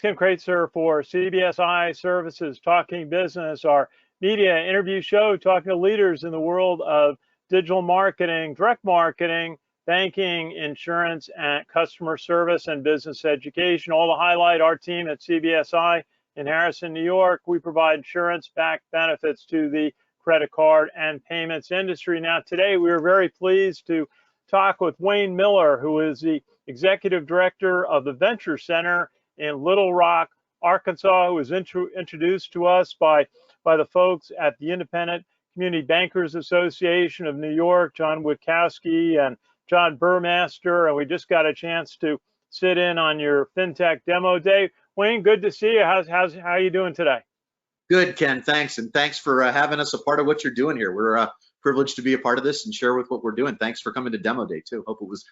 Ken Kraetzer for CBSI Services Talking Business, our media interview show talking to leaders in the world of digital marketing, direct marketing, banking, insurance, and customer service and business education. All to highlight our team at CBSI in Harrison, New York. We provide insurance-backed benefits to the credit card and payments industry. Now, today we are very pleased to talk with Wayne Miller, who is the Executive Director of the Venture Center in Little Rock, Arkansas, who was introduced to us by the folks at the Independent Community Bankers Association of New York, John Witkowski and John Burmaster, and we just got a chance to sit in on your FinTech demo day. Wayne, good to see you. How are you doing today? Good, Ken. Thanks, and thanks for having us a part of what you're doing here. We're privileged to be a part of this and share with what we're doing. Thanks for coming to demo day too. Hope it was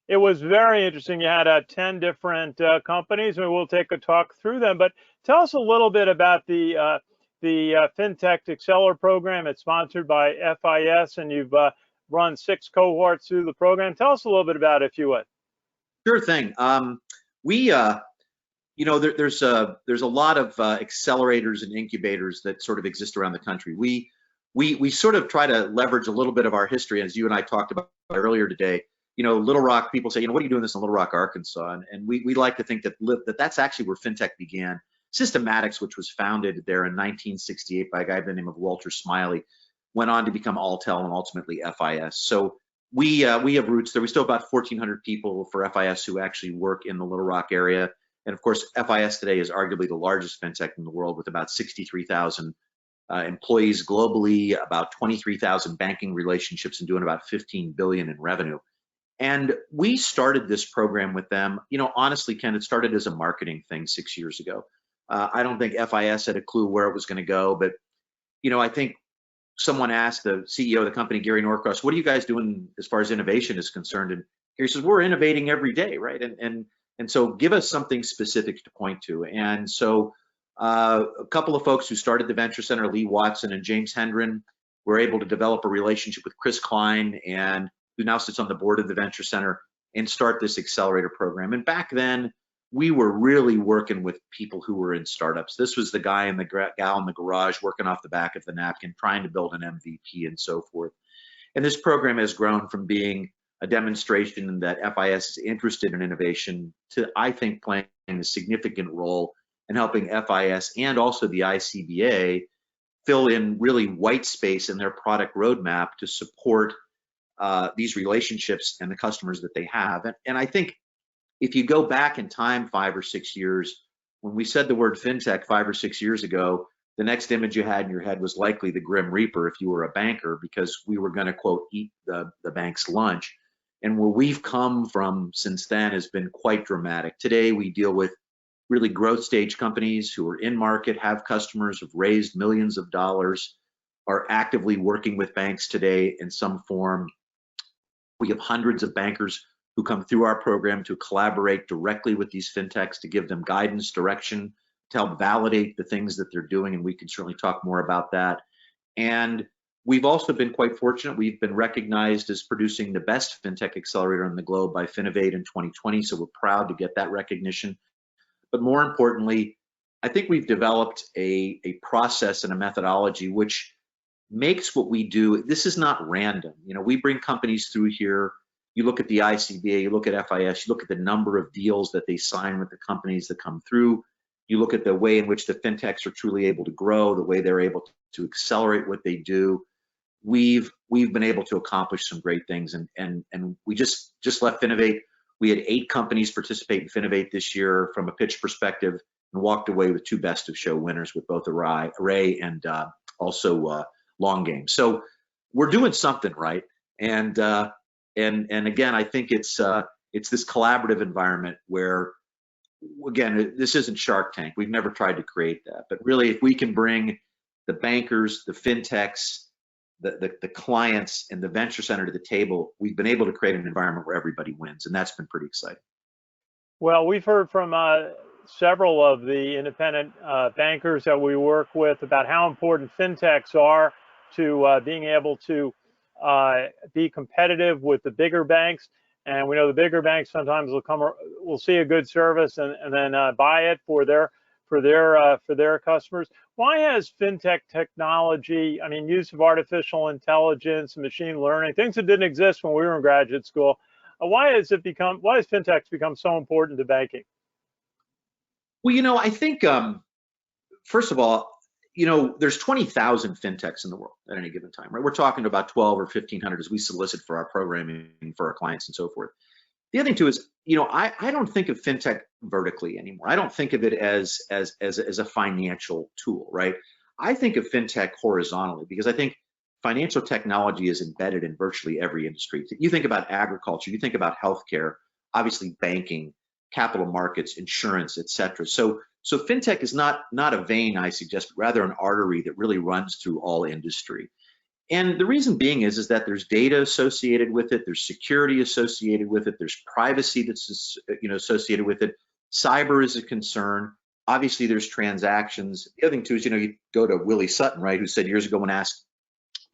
It was very interesting. You had 10 different companies, and we'll take a talk through them. But tell us a little bit about the FinTech Accelerator program. It's sponsored by FIS, and you've run 6 cohorts through the program. Tell us a little bit about it, if you would. Sure thing. There's a lot of accelerators and incubators that sort of exist around the country. We sort of try to leverage a little bit of our history, as you and I talked about earlier today. You know, Little Rock, people say, what are you doing this in Little Rock, Arkansas? And we like to think that that's actually where FinTech began. Systematics, which was founded there in 1968 by a guy by the name of Walter Smiley, went on to become Alltel and ultimately FIS. So we have roots there. We still have about 1,400 people for FIS who actually work in the Little Rock area. And of course, FIS today is arguably the largest FinTech in the world with about 63,000 employees globally, about 23,000 banking relationships, and doing about 15 billion in revenue. And we started this program with them. You know, honestly, Ken, it started as a marketing thing 6 years ago. I don't think FIS had a clue where it was going to go, but I think someone asked the CEO of the company, Gary Norcross, what are you guys doing as far as innovation is concerned? And Gary says, we're innovating every day, right? And so give us something specific to point to. And so a couple of folks who started the Venture Center, Lee Watson and James Hendren, were able to develop a relationship with Chris Klein, and who now sits on the board of the Venture Center, and start this accelerator program. And back then, we were really working with people who were in startups. This was the guy and the gal in the garage working off the back of the napkin, trying to build an MVP and so forth. And this program has grown from being a demonstration that FIS is interested in innovation to, I think, playing a significant role in helping FIS and also the Icba fill in really white space in their product roadmap to support these relationships and the customers that they have. And I think if you go back in time 5 or 6 years, when we said the word FinTech 5 or 6 years ago, the next image you had in your head was likely the Grim Reaper if you were a banker, because we were going to, quote, eat the bank's lunch. And where we've come from since then has been quite dramatic. Today, we deal with really growth stage companies who are in market, have customers, have raised millions of dollars, are actively working with banks today in some form. We have hundreds of bankers who come through our program to collaborate directly with these FinTechs to give them guidance, direction, to help validate the things that they're doing, and we can certainly talk more about that. And we've also been quite fortunate. We've been recognized as producing the best FinTech accelerator in the globe by Finovate in 2020, so we're proud to get that recognition. But more importantly, I think we've developed a process and a methodology which makes what we do, this is not random. We bring companies through here. You look at the Icba, you look at FIS, you look at the number of deals that they sign with the companies that come through. You look at the way in which the FinTechs are truly able to grow, the way they're able to accelerate what they do. We've been able to accomplish some great things, and we just left Finovate. We had 8 companies participate in Finovate this year from a pitch perspective, and walked away with 2 best of show winners with both Array and also Long Game. So we're doing something right, and again, I think it's this collaborative environment where, again, this isn't Shark Tank. We've never tried to create that, but really, if we can bring the bankers, the FinTechs, the clients, and the Venture Center to the table, we've been able to create an environment where everybody wins, and that's been pretty exciting. Well, we've heard from several of the independent bankers that we work with about how important FinTechs are to being able to be competitive with the bigger banks. And we know the bigger banks sometimes will see a good service and then buy it for their customers. Why has fintech technology, I mean, use of artificial intelligence, machine learning, things that didn't exist when we were in graduate school, why has fintechs become so important to banking? Well, I think first of all, there's 20,000 fintechs in the world at any given time, right? We're talking about 12 or 1,500 as we solicit for our programming for our clients and so forth. The other thing too is, I don't think of fintech vertically anymore. I don't think of it as a financial tool, right? I think of fintech horizontally because I think financial technology is embedded in virtually every industry. You think about agriculture, you think about healthcare, obviously banking, capital markets, insurance, et cetera. So fintech is not a vein, I suggest, but rather an artery that really runs through all industry. And the reason being is that there's data associated with it, there's security associated with it, there's privacy that's associated with it. Cyber is a concern. Obviously, there's transactions. The other thing too is, you go to Willie Sutton, right, who said years ago when asked,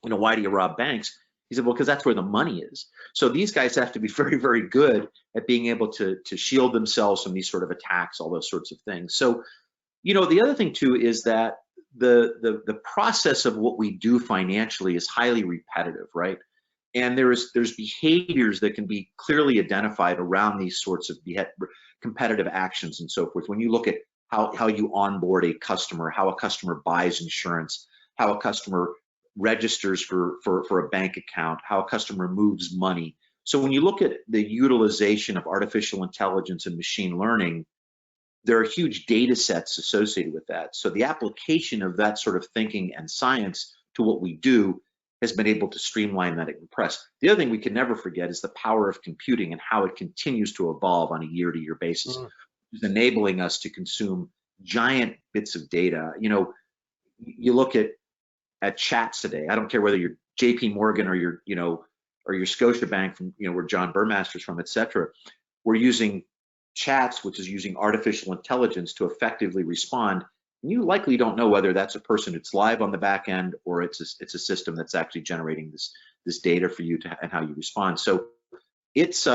why do you rob banks? He said, well, because that's where the money is. So these guys have to be very, very good at being able to shield themselves from these sort of attacks, all those sorts of things. So, the other thing too is that the process of what we do financially is highly repetitive, right? And there's behaviors that can be clearly identified around these sorts of competitive actions and so forth. When you look at how you onboard a customer, how a customer buys insurance, how a customer registers for a bank account, how a customer moves money. So when you look at the utilization of artificial intelligence and machine learning, there are huge data sets associated with that. So the application of that sort of thinking and science to what we do has been able to streamline that and compress. The other thing we can never forget is the power of computing and how it continues to evolve on a year-to-year basis, is enabling us to consume giant bits of data. You look at chats today. I don't care whether you're JP Morgan or you're Scotiabank from, where John Burmaster's from, et cetera. We're using chats, which is using artificial intelligence to effectively respond. And you likely don't know whether that's a person that's live on the back end or it's a system that's actually generating this data for you and how you respond. So it's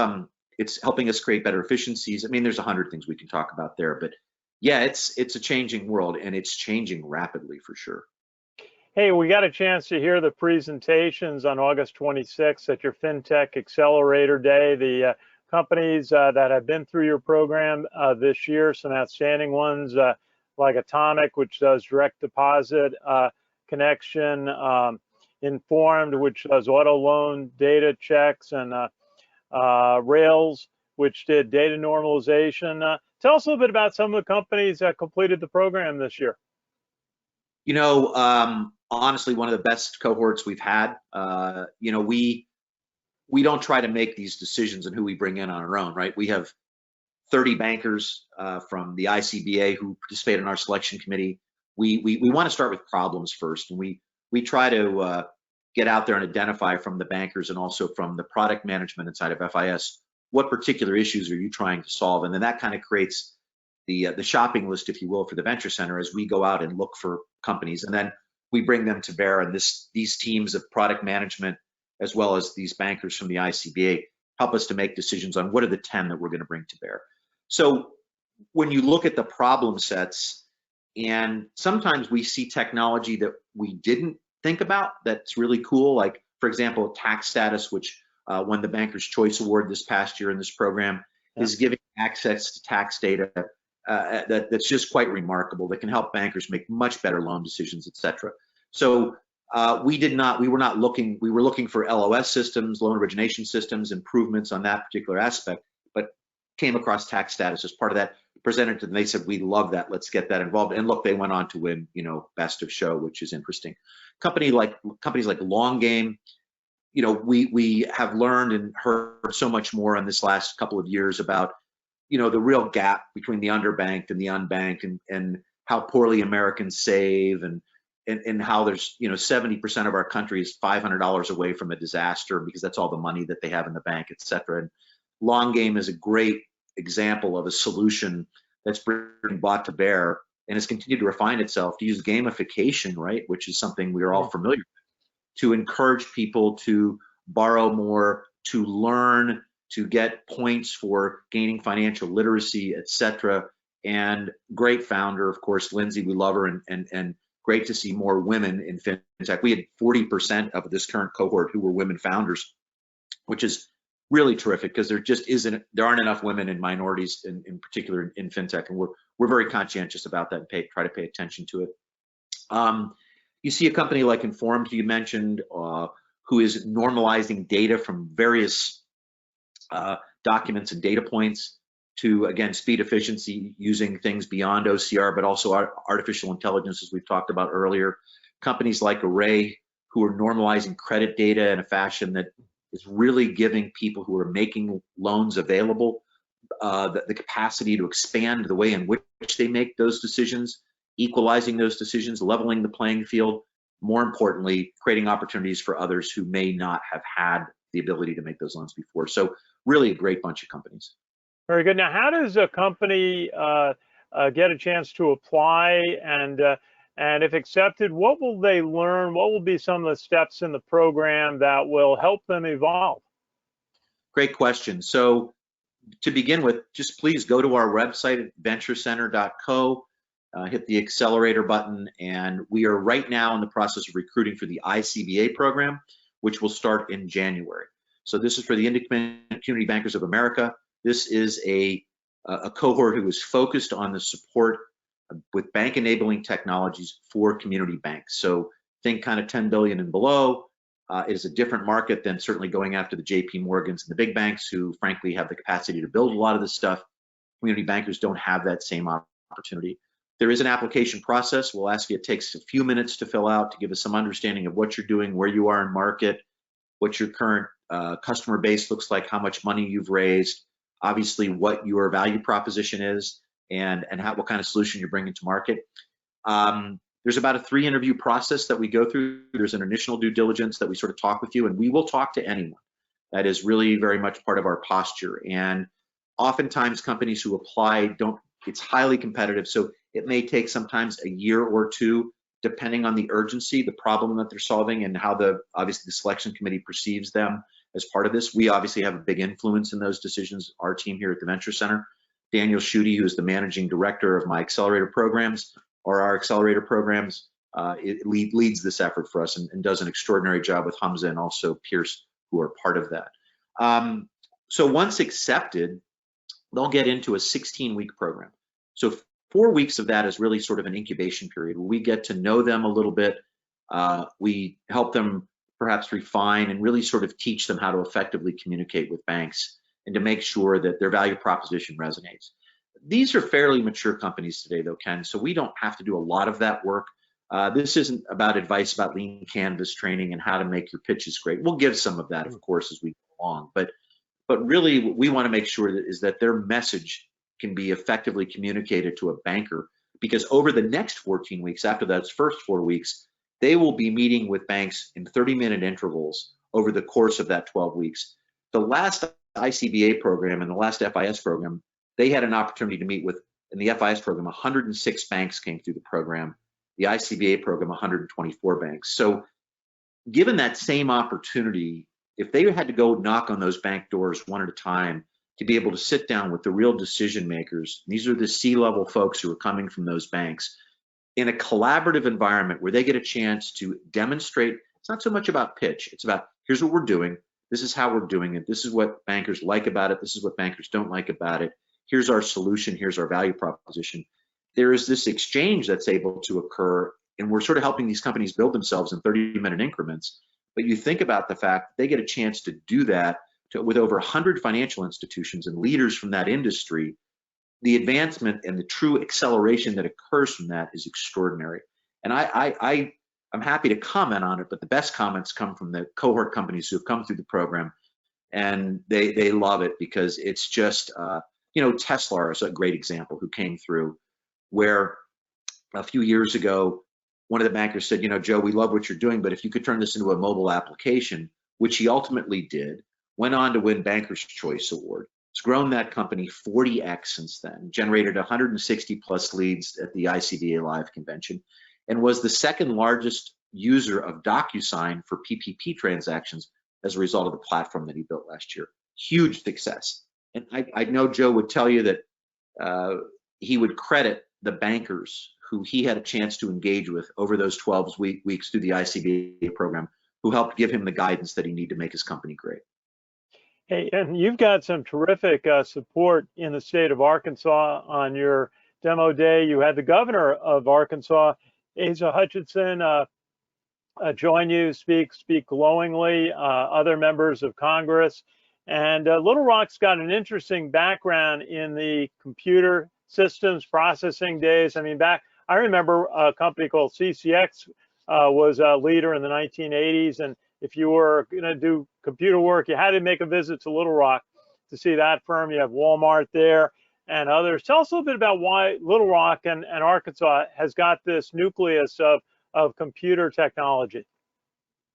helping us create better efficiencies. I mean, there's 100 things we can talk about there, but yeah, it's a changing world and it's changing rapidly for sure. Hey, we got a chance to hear the presentations on August 26th at your FinTech Accelerator Day. The companies that have been through your program this year, some outstanding ones like Atomic, which does direct deposit connection, Informed, which does auto loan data checks, and Rails, which did data normalization. Tell us a little bit about some of the companies that completed the program this year. Honestly, one of the best cohorts we've had. We don't try to make these decisions on who we bring in on our own, right? We have 30 bankers from the Icba who participate in our selection committee. We want to start with problems first, and we try to get out there and identify from the bankers and also from the product management inside of FIS what particular issues are you trying to solve, and then that kind of creates the shopping list, if you will, for the venture center as we go out and look for companies, and then we bring them to bear. And these teams of product management, as well as these bankers from the Icba, help us to make decisions on what are the 10 that we're going to bring to bear. So when you look at the problem sets, and sometimes we see technology that we didn't think about that's really cool, like, for example, tax status, which won the Banker's Choice Award this past year in this program, is giving access to tax data that's just quite remarkable, that can help bankers make much better loan decisions, et cetera. So we were looking for LOS systems, loan origination systems, improvements on that particular aspect, but came across tax status as part of that, presented to them. They said, we love that, let's get that involved. And look, they went on to win, Best of Show, which is interesting. Companies like Long Game, we have learned and heard so much more in this last couple of years about, the real gap between the underbanked and the unbanked, and how poorly Americans save, and how there's 70% of our country is $500 away from a disaster because that's all the money that they have in the bank, et cetera. And Long Game is a great example of a solution that's been brought to bear and has continued to refine itself to use gamification, right, which is something we are all familiar with, to encourage people to borrow more, to learn, to get points for gaining financial literacy, etc. And great founder, of course, Lindsay, we love her, and great to see more women in fintech. We had 40% of this current cohort who were women founders, which is really terrific because there aren't enough women and minorities in particular in fintech, and we're very conscientious about that and try to pay attention to it. You see a company like Informed, who you mentioned, who is normalizing data from various documents and data points to, again, speed efficiency using things beyond OCR, but also artificial intelligence, as we've talked about earlier. Companies like Array, who are normalizing credit data in a fashion that is really giving people who are making loans available the capacity to expand the way in which they make those decisions, equalizing those decisions, leveling the playing field, more importantly, creating opportunities for others who may not have had the ability to make those loans before. So really a great bunch of companies. Very good. Now, how does a company get a chance to apply, and if accepted, what will they learn? What will be some of the steps in the program that will help them evolve? Great question. So to begin with, just please go to our website at venturecenter.co, hit the accelerator button, and we are right now in the process of recruiting for the ICBA program, which will start in January. So this is for the Independent Community Bankers of America. This is a cohort who is focused on the support with bank enabling technologies for community banks. So think kind of 10 billion and below. It is a different market than certainly going after the JP Morgans and the big banks, who frankly have the capacity to build a lot of this stuff. Community bankers don't have that same opportunity. There is an application process. We'll ask you, it takes a few minutes to fill out to give us some understanding of what you're doing, where you are in market, what your current customer base looks like, how much money you've raised, obviously what your value proposition is, and what kind of solution you're bringing to market. There's about a 3-interview process that we go through. There's an initial due diligence that we sort of talk with you, and we will talk to anyone. That is really very much part of our posture. And oftentimes companies who apply it's highly competitive, so it may take sometimes a year or two, depending on the urgency, the problem that they're solving, and how obviously the selection committee perceives them as part of this. We obviously have a big influence in those decisions, our team here at the Venture Center. Daniel Schutte, who is the managing director of my accelerator programs, or our accelerator programs, leads this effort for us and does an extraordinary job with Hamza and also Pierce, who are part of that. So once accepted, they'll get into a 16-week program. So 4 weeks of that is really sort of an incubation period where we get to know them a little bit. We help them perhaps refine and really sort of teach them how to effectively communicate with banks and to make sure that their value proposition resonates. These are fairly mature companies today, though, Ken, so we don't have to do a lot of that work. This isn't about advice about lean canvas training and how to make your pitches great. We'll give some of that, of course, as we go along, but really what we want to make sure that their message can be effectively communicated to a banker, because over the next 14 weeks, after those first 4 weeks, they will be meeting with banks in 30-minute intervals over the course of that 12 weeks. The last ICBA program and the last FIS program, they had an opportunity to meet with, in the FIS program, 106 banks came through the program. The ICBA program, 124 banks. So given that same opportunity, if they had to go knock on those bank doors one at a time to be able to sit down with the real decision makers, these are the C-level folks who are coming from those banks, in a collaborative environment where they get a chance to demonstrate, it's not so much about pitch, it's about, here's what we're doing, this is how we're doing it, this is what bankers like about it, this is what bankers don't like about it, here's our solution, here's our value proposition. There is this exchange that's able to occur, and we're sort of helping these companies build themselves in 30-minute increments. But you think about the fact that they get a chance to do that with over 100 financial institutions and leaders from that industry. The advancement and the true acceleration that occurs from that is extraordinary. And I'm happy to comment on it, but the best comments come from the cohort companies who have come through the program, and they love it because it's just, Tesla is a great example who came through, where a few years ago, one of the bankers said, Joe, we love what you're doing, but if you could turn this into a mobile application, which he ultimately did, went on to win Banker's Choice Award. It's grown that company 40x since then, generated 160 plus leads at the ICBA Live convention, and was the second largest user of DocuSign for PPP transactions as a result of the platform that he built last year. huge success. And I know Joe would tell you that he would credit the bankers who he had a chance to engage with over those 12 weeks through the Icba program, who helped give him the guidance that he needed to make his company great. Hey, and you've got some terrific support in the state of Arkansas. On your demo day, you had the governor of Arkansas, Asa Hutchinson, join you, speak glowingly, other members of Congress. And Little Rock's got an interesting background in the computer systems processing days. I mean, I remember a company called CCX was a leader in the 1980s. And if you were going to do computer work, you had to make a visit to Little Rock to see that firm. You have Walmart there and others. Tell us a little bit about why Little Rock and Arkansas has got this nucleus of computer technology.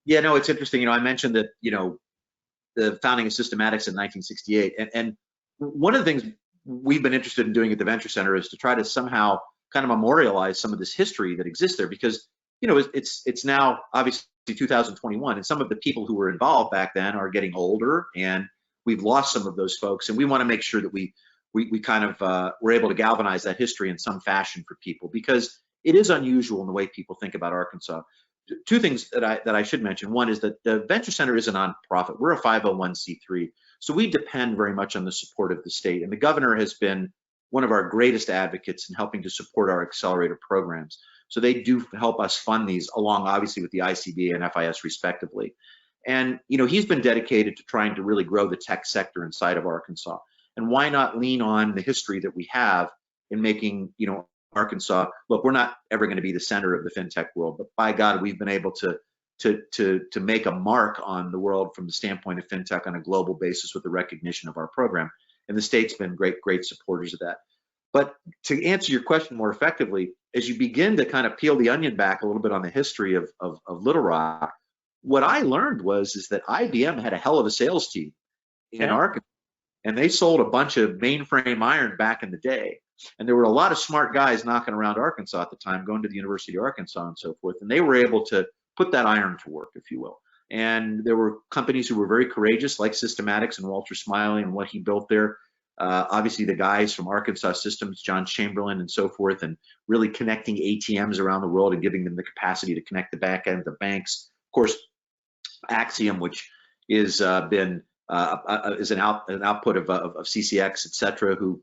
Yeah, no, it's interesting. I mentioned that, the founding of Systematics in 1968. And one of the things we've been interested in doing at the Venture Center is to try to somehow kind of memorialize some of this history that exists there, because, it's now obviously 2021, and some of the people who were involved back then are getting older, and we've lost some of those folks. And we want to make sure that we kind of were able to galvanize that history in some fashion for people, because it is unusual in the way people think about Arkansas. Two things that I should mention. One is that the Venture Center is a nonprofit. We're a 501c3, so we depend very much on the support of the state. And the governor has been one of our greatest advocates in helping to support our accelerator programs. So they do help us fund these, along obviously with the ICB and FIS respectively. And he's been dedicated to trying to really grow the tech sector inside of Arkansas. And why not lean on the history that we have in making Arkansas, look, we're not ever going to be the center of the fintech world, but by God, we've been able to make a mark on the world from the standpoint of fintech on a global basis with the recognition of our program. And the state's been great supporters of that. But to answer your question more effectively, as you begin to kind of peel the onion back a little bit on the history of Little Rock, what I learned is that IBM had a hell of a sales team in Arkansas, and they sold a bunch of mainframe iron back in the day. And there were a lot of smart guys knocking around Arkansas at the time, going to the University of Arkansas and so forth. And they were able to put that iron to work, if you will. And there were companies who were very courageous, like Systematics and Walter Smiley and what he built there. Obviously, the guys from Arkansas Systems, John Chamberlain and so forth, and really connecting ATMs around the world and giving them the capacity to connect the back end of the banks. Of course, Axiom, which is been is an output of CCX, et cetera, who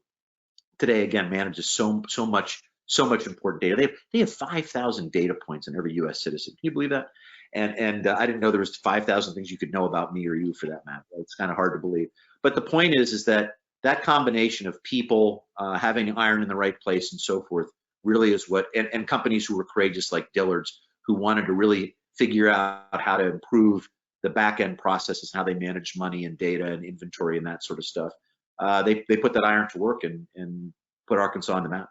today again manages so much important data. They have 5,000 data points on every U.S. citizen. Can you believe that? And I didn't know there was 5,000 things you could know about me or you, for that matter. It's kind of hard to believe. But the point is that combination of people having iron in the right place and so forth really is what, and companies who were courageous like Dillard's, who wanted to really figure out how to improve the back end processes, how they manage money and data and inventory and that sort of stuff. They put that iron to work and put Arkansas on the map.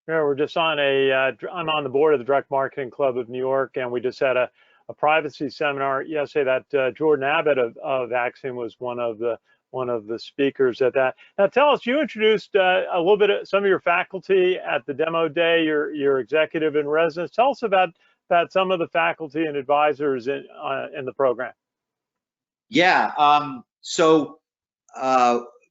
Yeah, we're just on I'm on the board of the Direct Marketing Club of New York, and we just had a privacy seminar yesterday that Jordan Abbott of Axiom was one of the speakers at that. Now, tell us, you introduced a little bit of some of your faculty at the demo day, your executive in residence. Tell us about some of the faculty and advisors in the program. Yeah,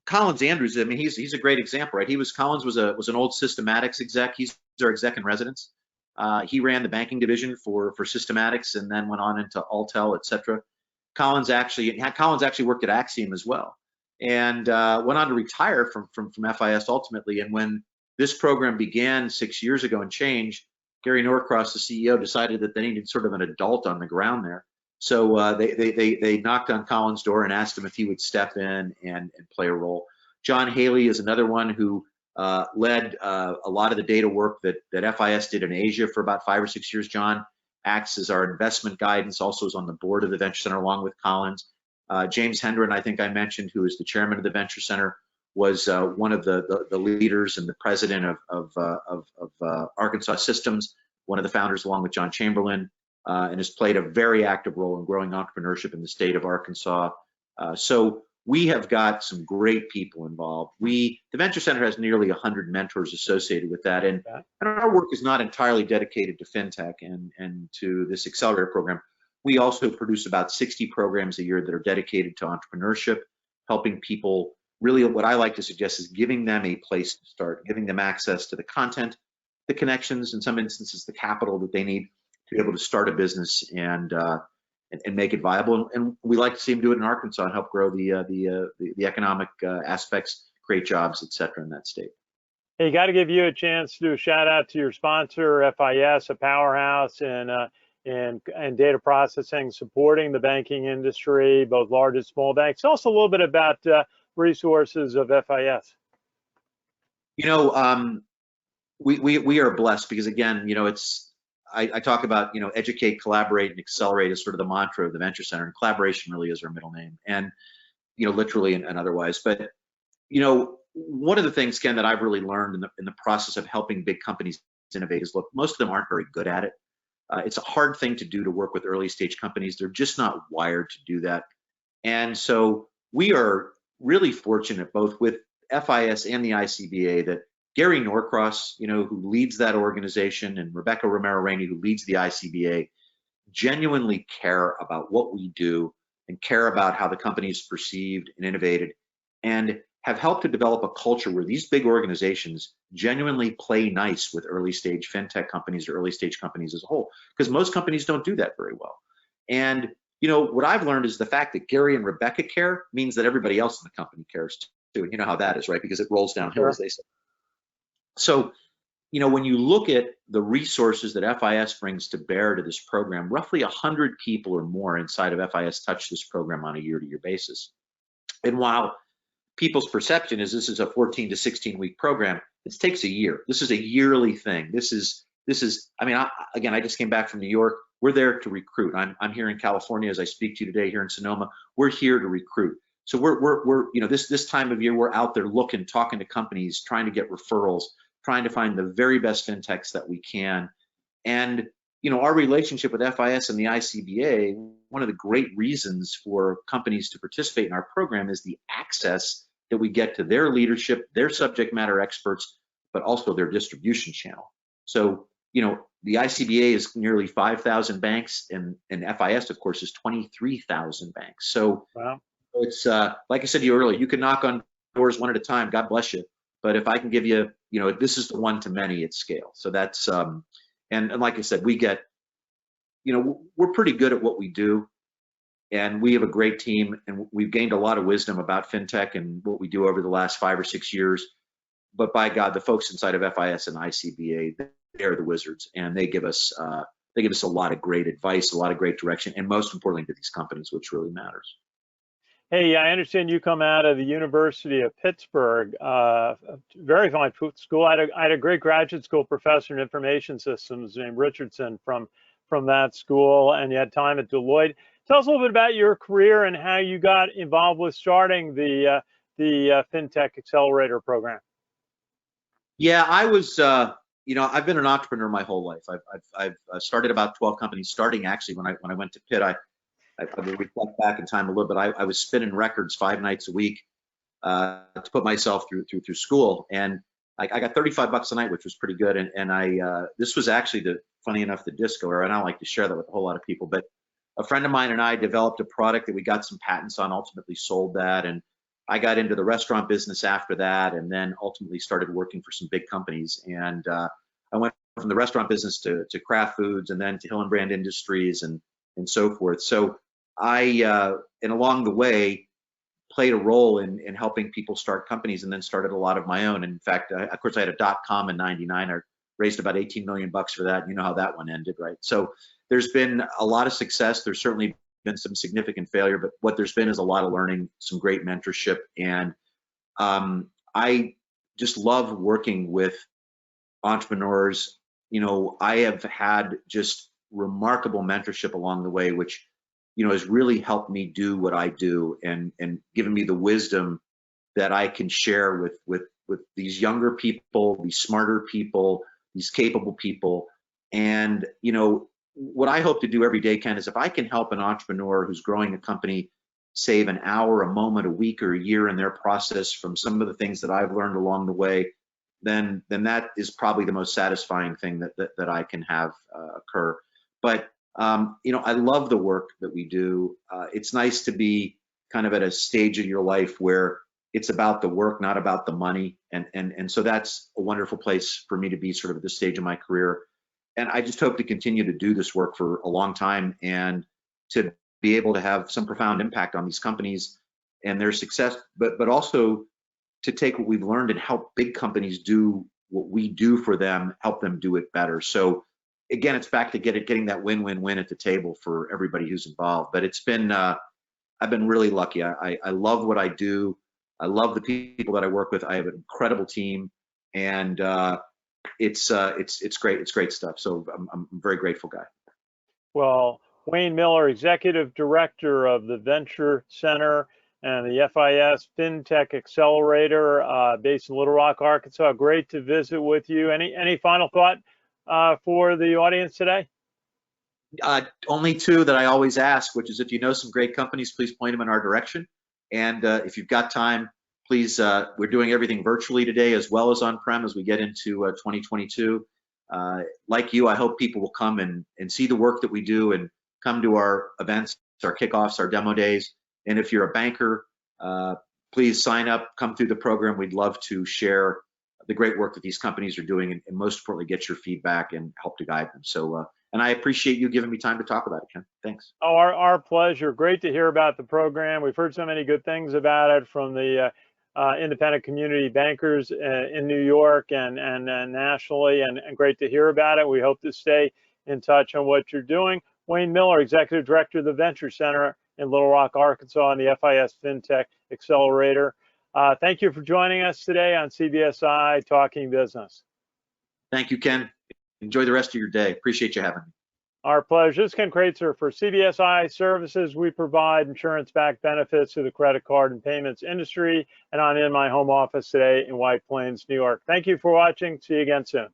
Collins Andrews, I mean, he's a great example, right? Collins was an old Systematics exec. He's our exec in residence. He ran the banking division for Systematics and then went on into Altel, et cetera. Collins actually worked at Axiom as well, and went on to retire from FIS ultimately. And when this program began 6 years ago and change, Gary Norcross, the CEO, decided that they needed sort of an adult on the ground there. So they knocked on Collins' door and asked him if he would step in and play a role. John Haley is another one who led a lot of the data work that FIS did in Asia for about 5 or 6 years. John acts as our investment guidance, also is on the board of the Venture Center along with Collins. James Hendren, I think I mentioned, who is the chairman of the Venture Center, was one of the leaders and the president of Arkansas Systems, one of the founders along with John Chamberlain. And has played a very active role in growing entrepreneurship in the state of Arkansas. So we have got some great people involved. The Venture Center has nearly 100 mentors associated with that. And our work is not entirely dedicated to fintech and to this accelerator program. We also produce about 60 programs a year that are dedicated to entrepreneurship. helping people. Really, what I like to suggest is giving them a place to start, giving them access to the content, the connections, in some instances, the capital that they need to be able to start a business and make it viable. And we like to see them do it in Arkansas and help grow the economic aspects, create jobs, et cetera, in that state. Hey, got to give you a chance to do a shout out to your sponsor, FIS, a powerhouse in data processing, supporting the banking industry, both large and small banks. Also a little bit about resources of FIS. You know, we are blessed because, again, you know, I talk about, you know, educate, collaborate, and accelerate is sort of the mantra of the Venture Center, and collaboration really is our middle name, and, you know, literally and otherwise. But, you know, one of the things, Ken, that I've really learned in the process of helping big companies innovate is, look, most of them aren't very good at it. It's a hard thing to do, to work with early stage companies. They're just not wired to do that. And so we are really fortunate, both with FIS and the ICBA, that Gary Norcross, you know, who leads that organization, and Rebecca Romero-Rainey, who leads the ICBA, genuinely care about what we do and care about how the company is perceived and innovated, and have helped to develop a culture where these big organizations genuinely play nice with early stage fintech companies or early stage companies as a whole, because most companies don't do that very well. And, you know, what I've learned is the fact that Gary and Rebecca care means that everybody else in the company cares too. And you know how that is, right? Because it rolls downhill, as they say. So, you know, when you look at the resources that FIS brings to bear to this program, roughly 100 people or more inside of FIS touch this program on a year-to-year basis. And while people's perception is this is a 14 to 16 week program, it takes a year. This is a yearly thing. This is, I mean, again, I just came back from New York. We're there to recruit. I'm here in California as I speak to you today, here in Sonoma. We're here to recruit. So we're you know, this time of year, we're out there looking, talking to companies, trying to get referrals, trying to find the very best fintechs that we can. And, you know, our relationship with FIS and the ICBA, one of the great reasons for companies to participate in our program is the access that we get to their leadership, their subject matter experts, but also their distribution channel. So, you know, the ICBA is nearly 5,000 banks, and FIS, of course, is 23,000 banks. So wow. It's like I said to you earlier, you can knock on doors one at a time, God bless you. But if I can give you, you know, this is the one to many at scale. So that's, and like I said, we get, you know, we're pretty good at what we do. And we have a great team, and we've gained a lot of wisdom about fintech and what we do over the last 5 or 6 years. But by God, the folks inside of FIS and ICBA, they're the wizards, and they give us a lot of great advice, a lot of great direction, and most importantly to these companies, which really matters. Hey, I understand you come out of the University of Pittsburgh, very fine school. I had a great graduate school professor in information systems named Richardson from that school, and you had time at Deloitte. Tell us a little bit about your career and how you got involved with starting the FinTech Accelerator program. Yeah, I was, you know, I've been an entrepreneur my whole life. I've started about 12 companies. Starting actually when I went to Pitt, I reflect back in time a little bit. I was spinning records 5 nights a week to put myself through school, and I got $35 a night, which was pretty good. And this was actually funny enough, the disco era, and I don't like to share that with a whole lot of people, but a friend of mine and I developed a product that we got some patents on, ultimately sold that. And I got into the restaurant business after that, and then ultimately started working for some big companies. And I went from the restaurant business to Kraft Foods, and then to Hillenbrand Industries and so forth. So I, and along the way, played a role in helping people start companies, and then started a lot of my own. And in fact, of course, I had a .com in '99. I raised about 18 million bucks for that. You know how that one ended, right? So there's been a lot of success. There's certainly been some significant failure, but what there's been is a lot of learning, some great mentorship. And I just love working with entrepreneurs. You know, I have had just remarkable mentorship along the way, which, you know, has really helped me do what I do, and given me the wisdom that I can share with these younger people, these smarter people, these capable people. And, you know, what I hope to do every day, Ken, is if I can help an entrepreneur who's growing a company save an hour, a moment, a week, or a year in their process from some of the things that I've learned along the way, then that is probably the most satisfying thing that I can have occur. But you know, I love the work that we do. It's nice to be kind of at a stage in your life where it's about the work, not about the money. And so that's a wonderful place for me to be sort of at this stage of my career. And I just hope to continue to do this work for a long time and to be able to have some profound impact on these companies and their success, but also to take what we've learned and help big companies do what we do for them, help them do it better. So again, it's back to getting that win-win-win at the table for everybody who's involved. But it's been, I've been really lucky. I love what I do. I love the people that I work with. I have an incredible team, and it's great. It's great stuff. So I'm a very grateful guy. Well, Wayne Miller, Executive Director of the Venture Center and the FIS Fintech Accelerator, based in Little Rock, Arkansas. Great to visit with you. Any final thought for the audience today? Only two that I always ask, which is if you know some great companies, please point them in our direction. And if you've got time, please, we're doing everything virtually today as well as on-prem as we get into 2022. Like you, I hope people will come and see the work that we do and come to our events, our kickoffs, our demo days. And if you're a banker, please sign up, come through the program. We'd love to share the great work that these companies are doing and most importantly, get your feedback and help to guide them. So, and I appreciate you giving me time to talk about it, Ken. Thanks. Oh, our pleasure. Great to hear about the program. We've heard so many good things about it from the independent community bankers in New York and nationally, and great to hear about it. We hope to stay in touch on what you're doing. Wayne Miller, Executive Director of the Venture Center in Little Rock, Arkansas, and the FIS Fintech Accelerator. Thank you for joining us today on CBSI Talking Business. Thank you, Ken. Enjoy the rest of your day. Appreciate you having me. Our pleasure. This is Ken Kraetzer for CBSI Services. We provide insurance-backed benefits to the credit card and payments industry, and I'm in my home office today in White Plains, New York. Thank you for watching. See you again soon.